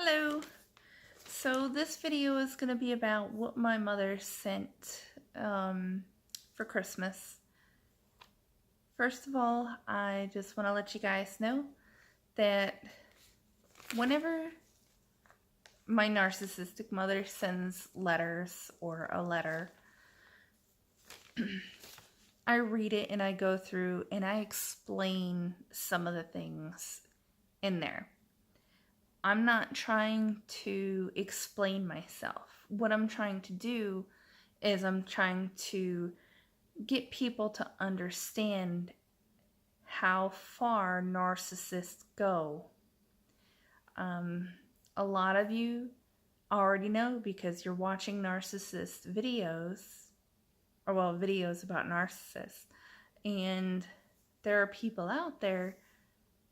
Hello! So this video is going to be about what my mother sent for Christmas. First of all, I just want to let you guys know that whenever my narcissistic mother sends letters or a letter, I read it and I go through and I explain some of the things in there. I'm not trying to explain myself. What I'm trying to do is I'm trying to get people to understand how far narcissists go. A lot of you already know because you're watching narcissist videos, or well, videos about narcissists. And there are people out there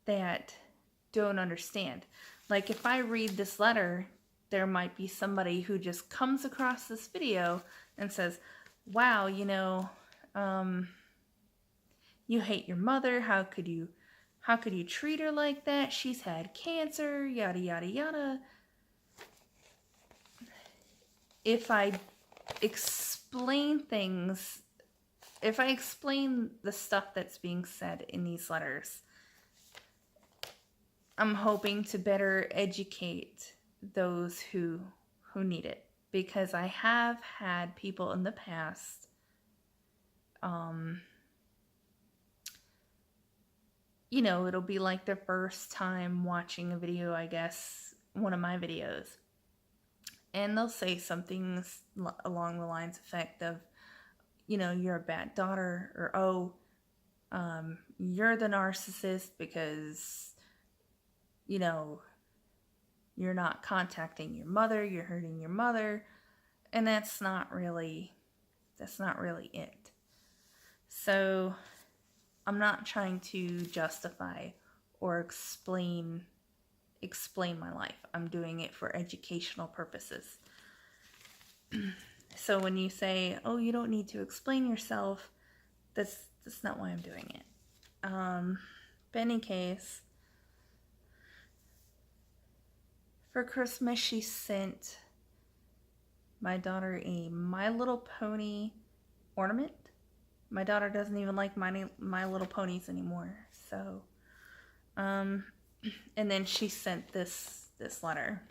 that don't understand. Like if I read this letter, there might be somebody who just comes across this video and says, wow, you hate your mother. How could you treat her like that? She's had cancer, yada, yada, yada. If I explain things, if I explain the stuff that's being said in these letters, I'm hoping to better educate those who need it, because I have had people in the past, it'll be like their first time watching a video, I guess, one of my videos, and they'll say something along the lines effect of, you're a bad daughter, or, you're the narcissist because you're not contacting your mother, you're hurting your mother, and that's not really it. So I'm not trying to justify or explain my life. I'm doing it for educational purposes. So when you say, oh, you don't need to explain yourself, that's not why I'm doing it. But in any case, for Christmas, she sent my daughter a My Little Pony ornament. My daughter doesn't even like My Little Ponies anymore. So, and then she sent this letter.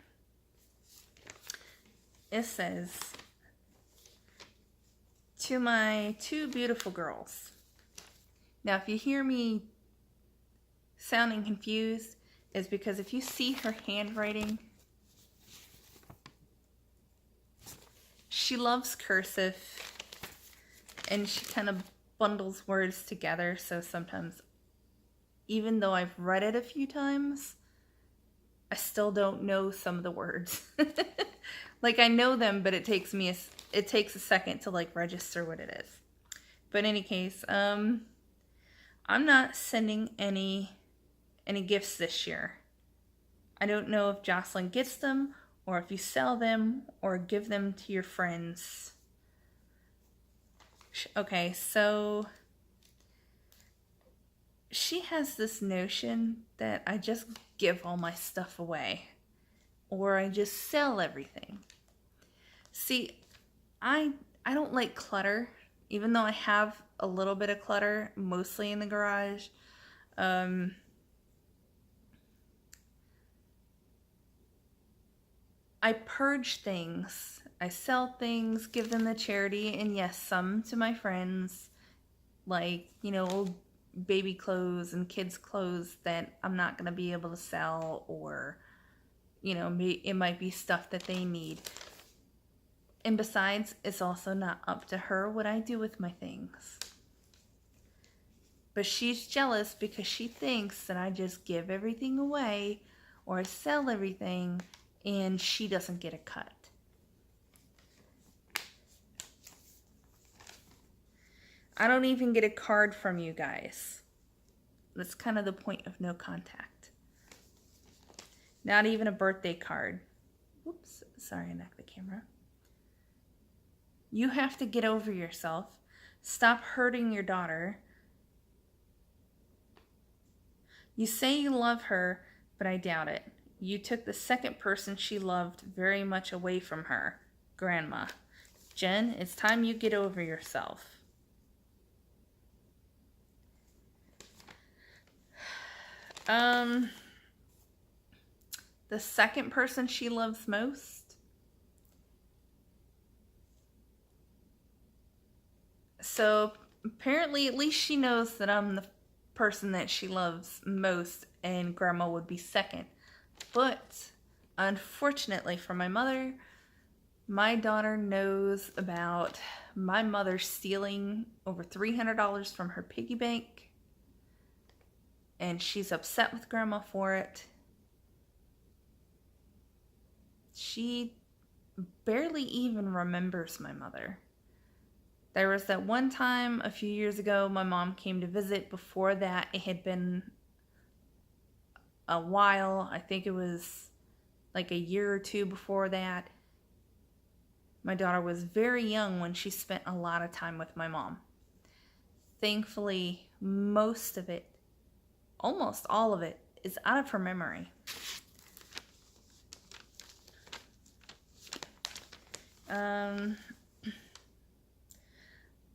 It says, to my two beautiful girls. Now, if you hear me sounding confused, is because if you see her handwriting, she loves cursive, and she kind of bundles words together, so sometimes, even though I've read it a few times, I still don't know some of the words. Like, I know them, but it takes a second to, like, register what it is. But in any case, I'm not sending any gifts this year. I don't know if Jocelyn gets them, or if you sell them, or give them to your friends. Okay, so she has this notion that I just give all my stuff away, or I just sell everything. See, I don't like clutter, even though I have a little bit of clutter, mostly in the garage. I purge things. I sell things, give them to charity, and yes, some to my friends, like, old baby clothes and kids' clothes that I'm not going to be able to sell, or, it might be stuff that they need. And besides, it's also not up to her what I do with my things. But she's jealous because she thinks that I just give everything away or sell everything, and she doesn't get a cut. I don't even get a card from you guys. That's kind of the point of no contact. Not even a birthday card. Whoops, sorry, I knocked the camera. You have to get over yourself. Stop hurting your daughter. You say you love her, but I doubt it. You took the second person she loved very much away from her, Grandma. Jen, it's time you get over yourself. The second person she loves most. So apparently, at least she knows that I'm the person that she loves most, and Grandma would be second. But unfortunately for my mother, my daughter knows about my mother stealing over $300 from her piggy bank, and she's upset with Grandma for it. She barely even remembers my mother. There was that one time a few years ago my mom came to visit. Before that, it had been a while. I think it was like a year or two before that. My daughter was very young when she spent a lot of time with my mom. Thankfully, most of it, almost all of it, is out of her memory.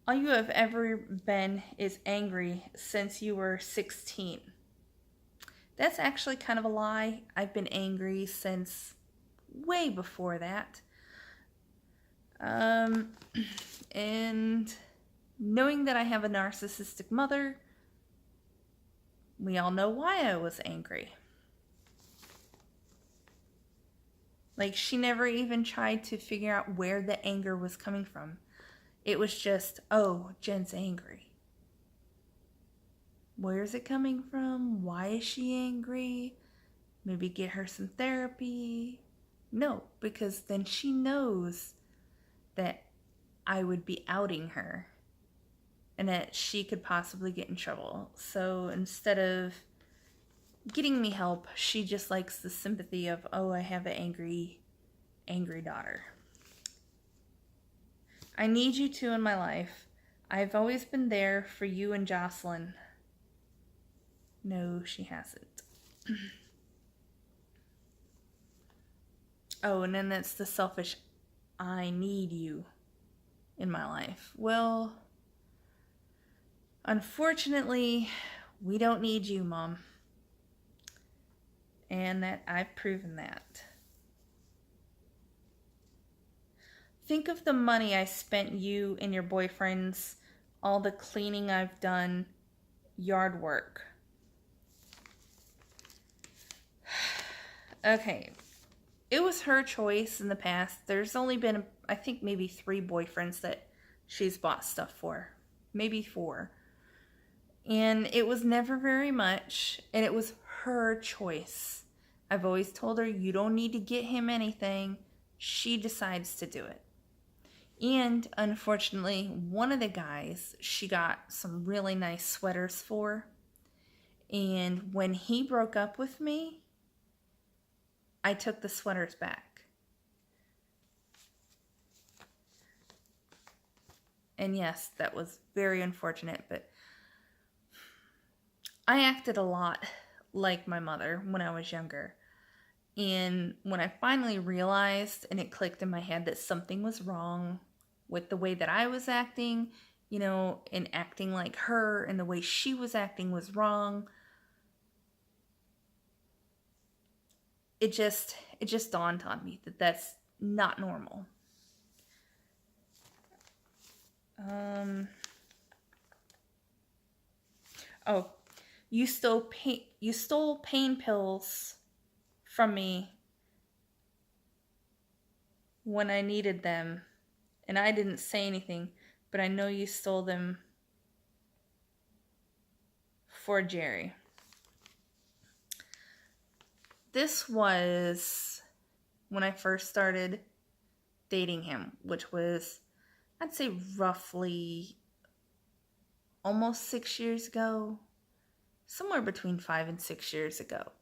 All you have ever been is angry since you were 16. That's actually kind of a lie. I've been angry since way before that. And knowing that I have a narcissistic mother, we all know why I was angry. Like, she never even tried to figure out where the anger was coming from. It was just, oh, Jen's angry. Where's it coming from? Why is she angry? Maybe get her some therapy. No, because then she knows that I would be outing her and that she could possibly get in trouble. So instead of getting me help, she just likes the sympathy of, oh, I have an angry daughter. I need you two in my life. I've always been there for you and Jocelyn. No, she hasn't. Oh, and then that's the selfish, I need you in my life. Well, unfortunately, we don't need you, Mom. And that I've proven that. Think of the money I spent you and your boyfriends, all the cleaning I've done, yard work. Okay, it was her choice in the past. There's only been, I think, maybe 3 boyfriends that she's bought stuff for. Maybe 4. And it was never very much, and it was her choice. I've always told her, you don't need to get him anything. She decides to do it. And unfortunately, one of the guys she got some really nice sweaters for. And when he broke up with me, I took the sweaters back. And yes, that was very unfortunate, but I acted a lot like my mother when I was younger. And when I finally realized and it clicked in my head that something was wrong with the way that I was acting, you know, and acting like her, and the way she was acting was wrong, it just dawned on me that that's not normal. Oh, you stole pain pills from me when I needed them, and I didn't say anything, but I know you stole them for Jerry. This was when I first started dating him, which was, I'd say, roughly almost 6 years ago, somewhere between 5 and 6 years ago.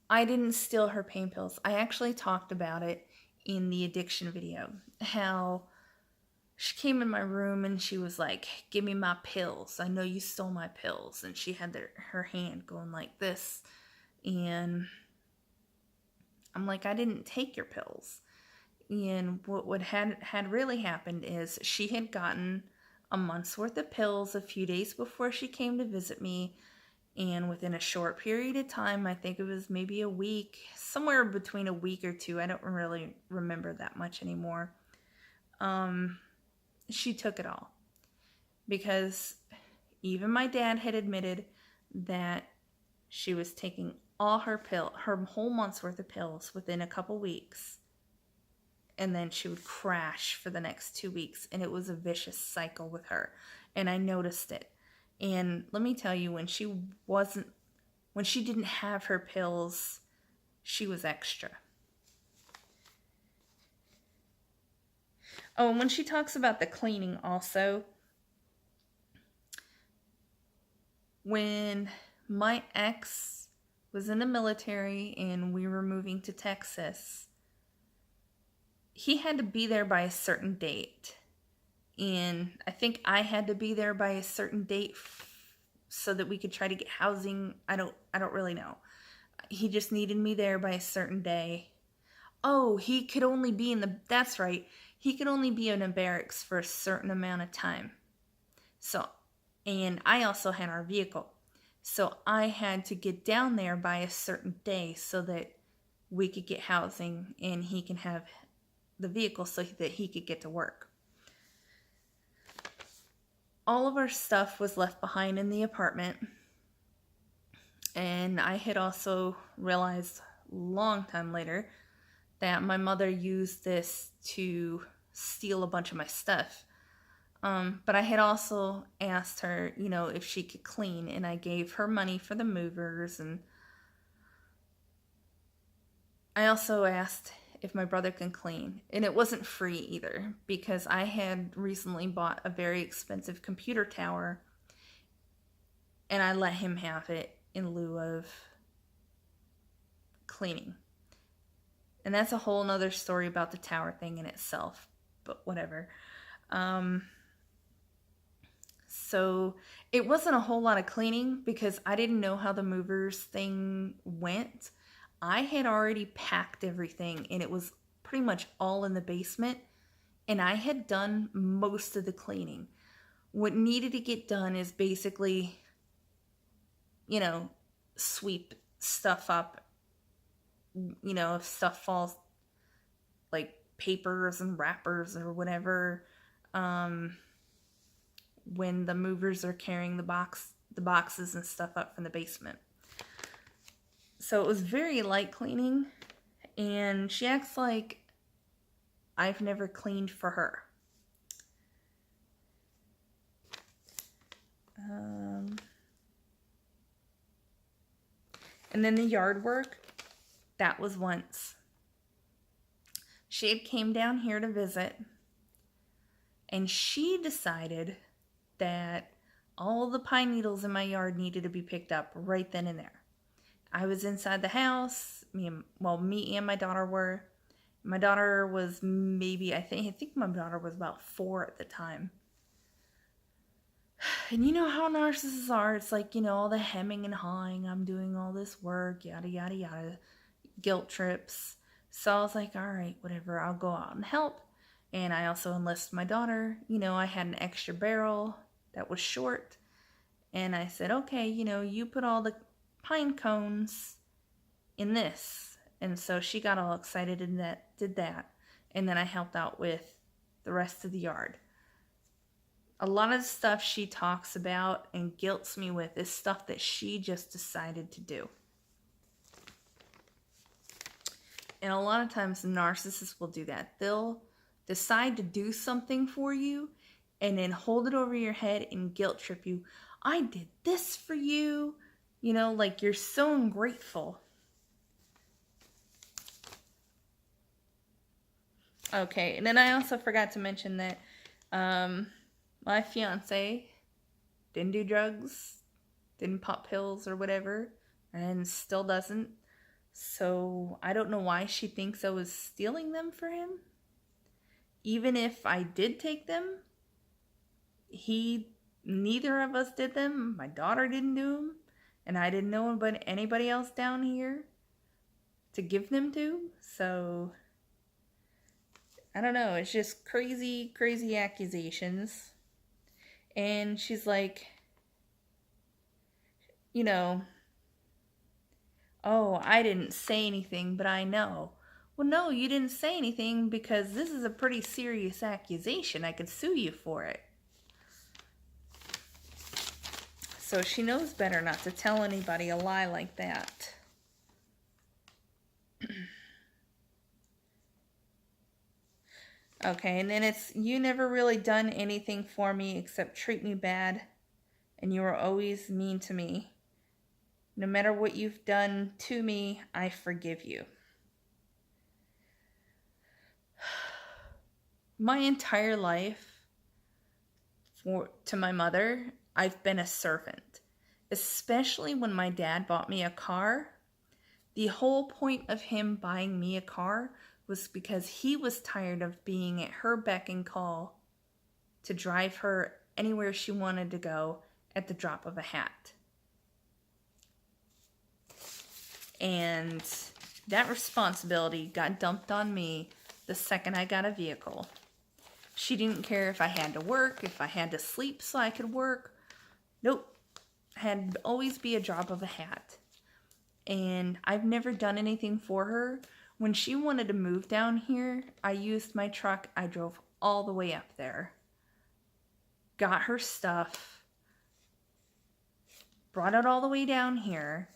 I didn't steal her pain pills. I actually talked about it in the addiction video, how she came in my room and she was like, give me my pills. I know you stole my pills. And she had her hand going like this. And like, I didn't take your pills. And what had really happened is she had gotten a month's worth of pills a few days before she came to visit me. And within a short period of time, I think it was maybe a week, somewhere between a week or two, I don't really remember that much anymore, she took it all. Because even my dad had admitted that she was taking all her whole month's worth of pills within a couple weeks. And then she would crash for the next 2 weeks. And it was a vicious cycle with her. And I noticed it. And let me tell you, when she didn't have her pills, she was extra. Oh, and when she talks about the cleaning also, when my ex was in the military and we were moving to Texas, he had to be there by a certain date. And I think I had to be there by a certain date so that we could try to get housing. I don't really know. He just needed me there by a certain day. Oh, he could only be that's right. He could only be in a barracks for a certain amount of time. So, and I also had our vehicle. So I had to get down there by a certain day so that we could get housing and he can have the vehicle so that he could get to work. All of our stuff was left behind in the apartment. And I had also realized a long time later that my mother used this to steal a bunch of my stuff. But I had also asked her, if she could clean, and I gave her money for the movers. And I also asked if my brother can clean, and it wasn't free either, because I had recently bought a very expensive computer tower, and I let him have it in lieu of cleaning. And that's a whole nother story about the tower thing in itself, but whatever. So it wasn't a whole lot of cleaning because I didn't know how the movers thing went. I had already packed everything and it was pretty much all in the basement, and I had done most of the cleaning. What needed to get done is basically, sweep stuff up. If stuff falls, like papers and wrappers or whatever, when the movers are carrying the boxes and stuff up from the basement. So it was very light cleaning, and she acts like I've never cleaned for her. And then the yard work, that was once. She had came down here to visit, and she decided that all the pine needles in my yard needed to be picked up right then and there. I was inside the house. Me and my daughter were. My daughter was maybe, I think my daughter was about 4 at the time. And you know how narcissists are. It's like, all the hemming and hawing. I'm doing all this work, yada, yada, yada. Guilt trips. So I was like, all right, whatever. I'll go out and help. And I also enlisted my daughter. I had an extra barrel that was short. And I said, okay, you put all the pine cones in this. And so she got all excited and did that. And then I helped out with the rest of the yard. A lot of the stuff she talks about and guilts me with is stuff that she just decided to do. And a lot of times narcissists will do that. They'll decide to do something for you and then hold it over your head and guilt trip you. I did this for you. Like you're so ungrateful. Okay, and then I also forgot to mention that my fiance didn't do drugs, didn't pop pills or whatever, and still doesn't. So I don't know why she thinks I was stealing them for him. Even if I did take them, neither of us did them. My daughter didn't do them, and I didn't know about anybody else down here to give them to. So I don't know, it's just crazy, crazy accusations. And she's like, you know, oh, I didn't say anything, but I know. Well, no, you didn't say anything because this is a pretty serious accusation. I could sue you for it. So she knows better not to tell anybody a lie like that. Okay, and then it's, you never really done anything for me except treat me bad, and you were always mean to me. No matter what you've done to me, I forgive you. My entire life, to my mother, I've been a servant. Especially when my dad bought me a car. The whole point of him buying me a car was because he was tired of being at her beck and call to drive her anywhere she wanted to go at the drop of a hat. And that responsibility got dumped on me the second I got a vehicle. She didn't care if I had to work, if I had to sleep so I could work. Nope. Had to always be a drop of a hat. And I've never done anything for her. When she wanted to move down here, I used my truck. I drove all the way up there. Got her stuff. Brought it all the way down here.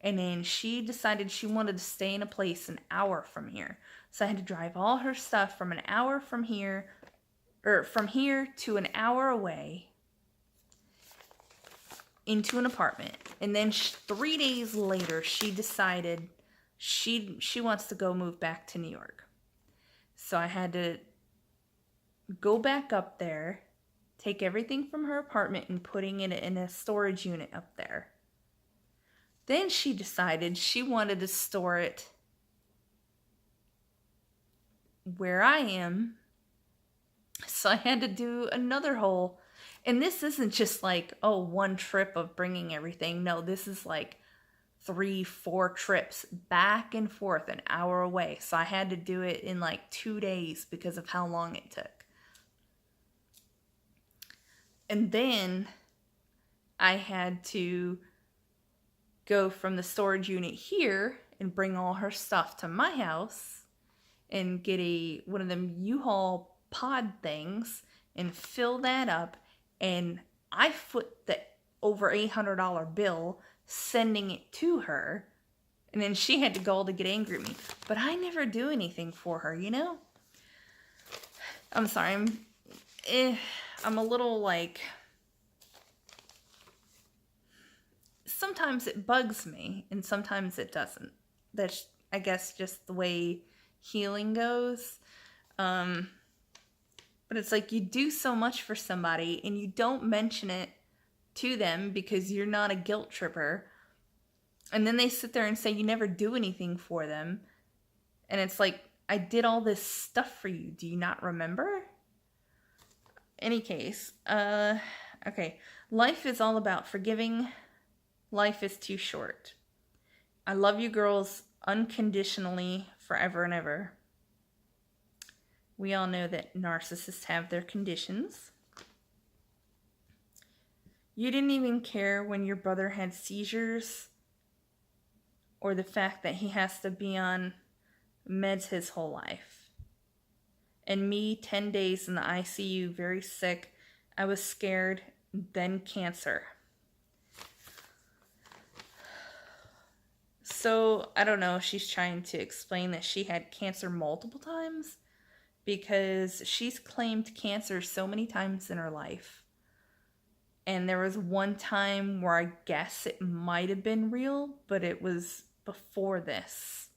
And then she decided she wanted to stay in a place an hour from here. So I had to drive all her stuff from an hour from here, or from here to an hour away into an apartment. And then 3 days later, she decided she wants to go move back to New York. So I had to go back up there, take everything from her apartment and putting it in a storage unit up there. Then she decided she wanted to store it where I am. So I had to do another whole, and this isn't just like, oh, one trip of bringing everything. No, this is like 3-4 trips back and forth, an hour away. So I had to do it in like 2 days because of how long it took. And then I had to go from the storage unit here and bring all her stuff to my house and get one of them U-Haul pod things and fill that up. And I foot the over $800 bill sending it to her. And then she had to go all to get angry at me. But I never do anything for her, you know? I'm sorry. I'm a little like... Sometimes it bugs me, and sometimes it doesn't. That's, I guess, just the way healing goes. But it's like you do so much for somebody, and you don't mention it to them because you're not a guilt tripper. And then they sit there and say you never do anything for them. And it's like, I did all this stuff for you. Do you not remember? Any case, okay. Life is all about forgiving. Life is too short. I love you girls unconditionally forever and ever. We all know that narcissists have their conditions. You didn't even care when your brother had seizures or the fact that he has to be on meds his whole life. And me, 10 days in the ICU, very sick. I was scared, then cancer. So, I don't know, she's trying to explain that she had cancer multiple times because she's claimed cancer so many times in her life. And there was one time where I guess it might have been real, but it was before this.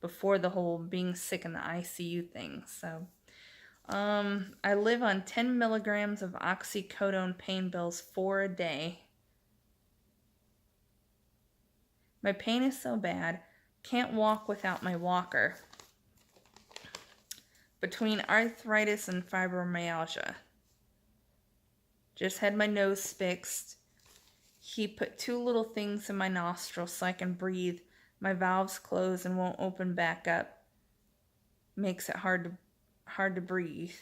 Before the whole being sick in the ICU thing. So, I live on 10 milligrams of oxycodone pain pills for a day. My pain is so bad, can't walk without my walker. Between arthritis and fibromyalgia. Just had my nose fixed. He put 2 little things in my nostrils so I can breathe My valves close and won't open back up. Makes it hard to breathe.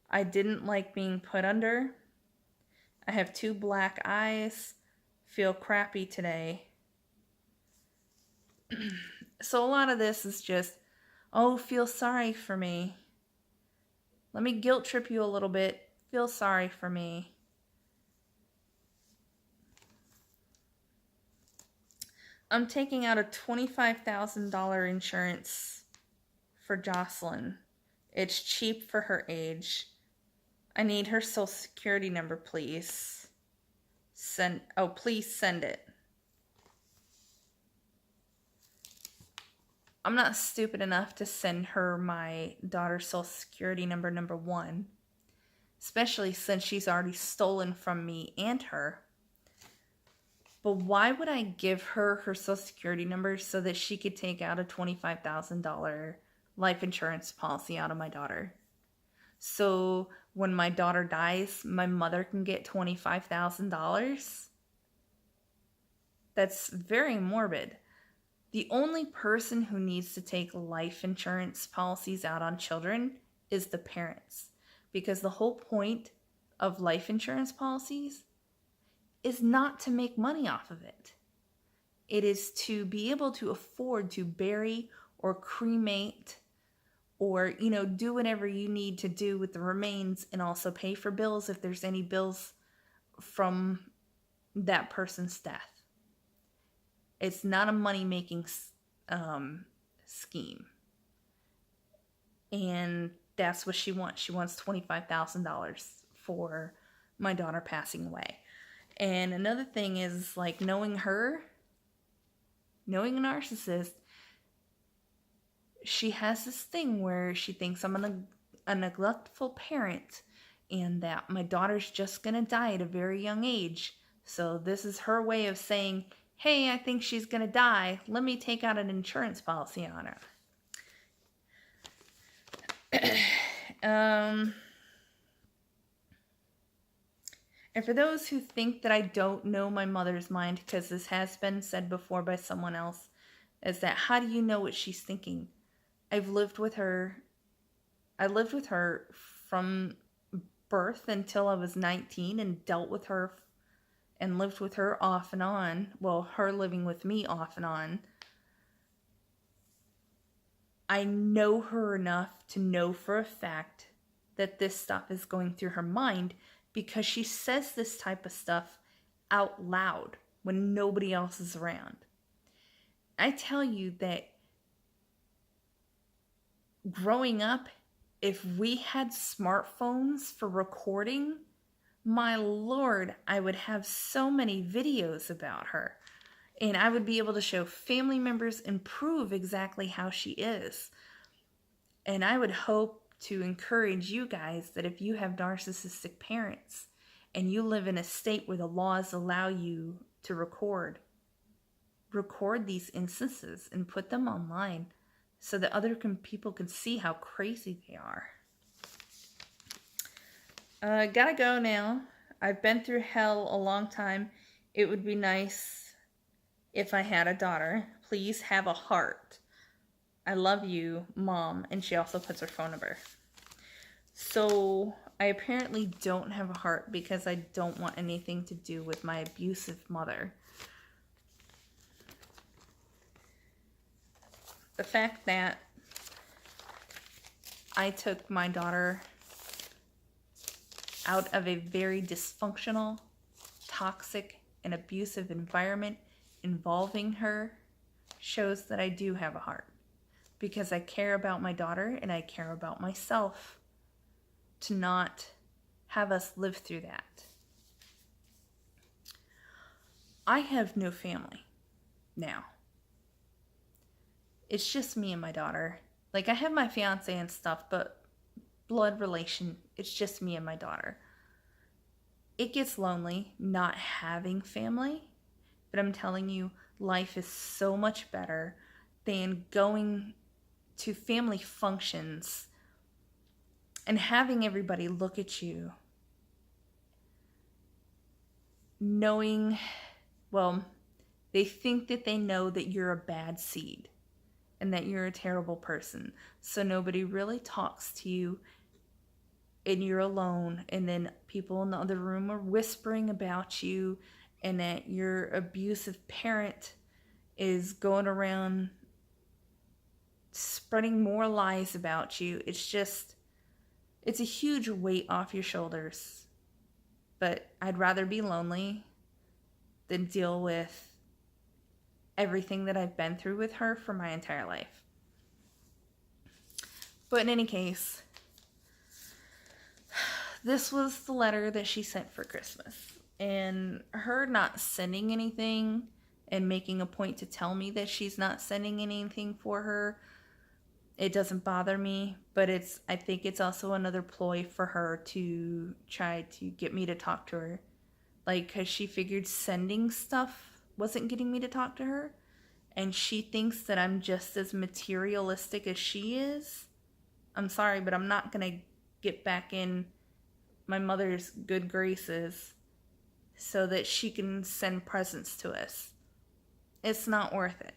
I didn't like being put under. I have 2 black eyes. Feel crappy today. So a lot of this is just, oh, feel sorry for me. Let me guilt trip you a little bit. Feel sorry for me. I'm taking out a $25,000 insurance for Jocelyn. It's cheap for her age. I need her social security number, please. Please send it. I'm not stupid enough to send her my daughter's social security number, number 1. Especially since she's already stolen from me and her. But why would I give her social security number so that she could take out a $25,000 life insurance policy out of my daughter? So when my daughter dies, my mother can get $25,000? That's very morbid. The only person who needs to take life insurance policies out on children is the parents. Because the whole point of life insurance policies is not to make money off of it. It is to be able to afford to bury or cremate or, do whatever you need to do with the remains, and also pay for bills if there's any bills from that person's death. It's not a money-making scheme. And that's what she wants. She wants $25,000 for my daughter passing away. And another thing is, knowing her, knowing a narcissist, she has this thing where she thinks I'm a neglectful parent and that my daughter's just going to die at a very young age. So this is her way of saying, hey, I think she's going to die. Let me take out an insurance policy on her. And for those who think that I don't know my mother's mind, because this has been said before by someone else, is that how do you know what she's thinking? I've lived with her. I lived with her from birth until I was 19 and dealt with her and lived with her off and on. Well, her living with me off and on. I know her enough to know for a fact that this stuff is going through her mind, because she says this type of stuff out loud when nobody else is around. I tell you that growing up, if we had smartphones for recording, my Lord, I would have so many videos about her. And I would be able to show family members and prove exactly how she is. And I would hope to encourage you guys that if you have narcissistic parents and you live in a state where the laws allow you to record these instances and put them online so that other people can see how crazy they are. Gotta go now. I've been through hell a long time. It would be nice if I had a daughter. Please have a heart. I love you, Mom. And she also puts her phone number. So I apparently don't have a heart because I don't want anything to do with my abusive mother. The fact that I took my daughter out of a very dysfunctional, toxic, and abusive environment involving her shows that I do have a heart. Because I care about my daughter and I care about myself to not have us live through that. I have no family now. It's just me and my daughter. I have my fiance and stuff, but blood relation, it's just me and my daughter. It gets lonely not having family, but I'm telling you, life is so much better than going to family functions and having everybody look at you knowing, They think that they know that you're a bad seed and that you're a terrible person. So nobody really talks to you and you're alone. And then people in the other room are whispering about you and that your abusive parent is going around spreading more lies about you. It's a huge weight off your shoulders. But I'd rather be lonely than deal with everything that I've been through with her for my entire life. But in any case, this was the letter that she sent for Christmas. And her not sending anything and making a point to tell me that she's not sending anything for her, it doesn't bother me. But I think it's also another ploy for her to try to get me to talk to her. Like, because she figured sending stuff wasn't getting me to talk to her. And she thinks that I'm just as materialistic as she is. I'm sorry, but I'm not going to get back in my mother's good graces so that she can send presents to us. It's not worth it.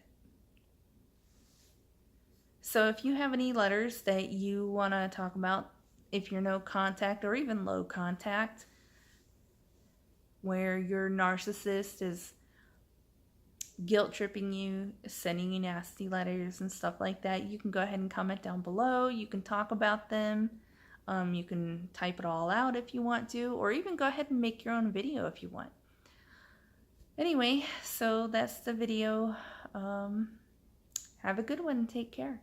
So if you have any letters that you want to talk about, if you're no contact or even low contact, where your narcissist is guilt tripping you, sending you nasty letters and stuff like that, you can go ahead and comment down below. You can talk about them. You can type it all out if you want to, or even go ahead and make your own video if you want. Anyway, so that's the video. Have a good one. Take care.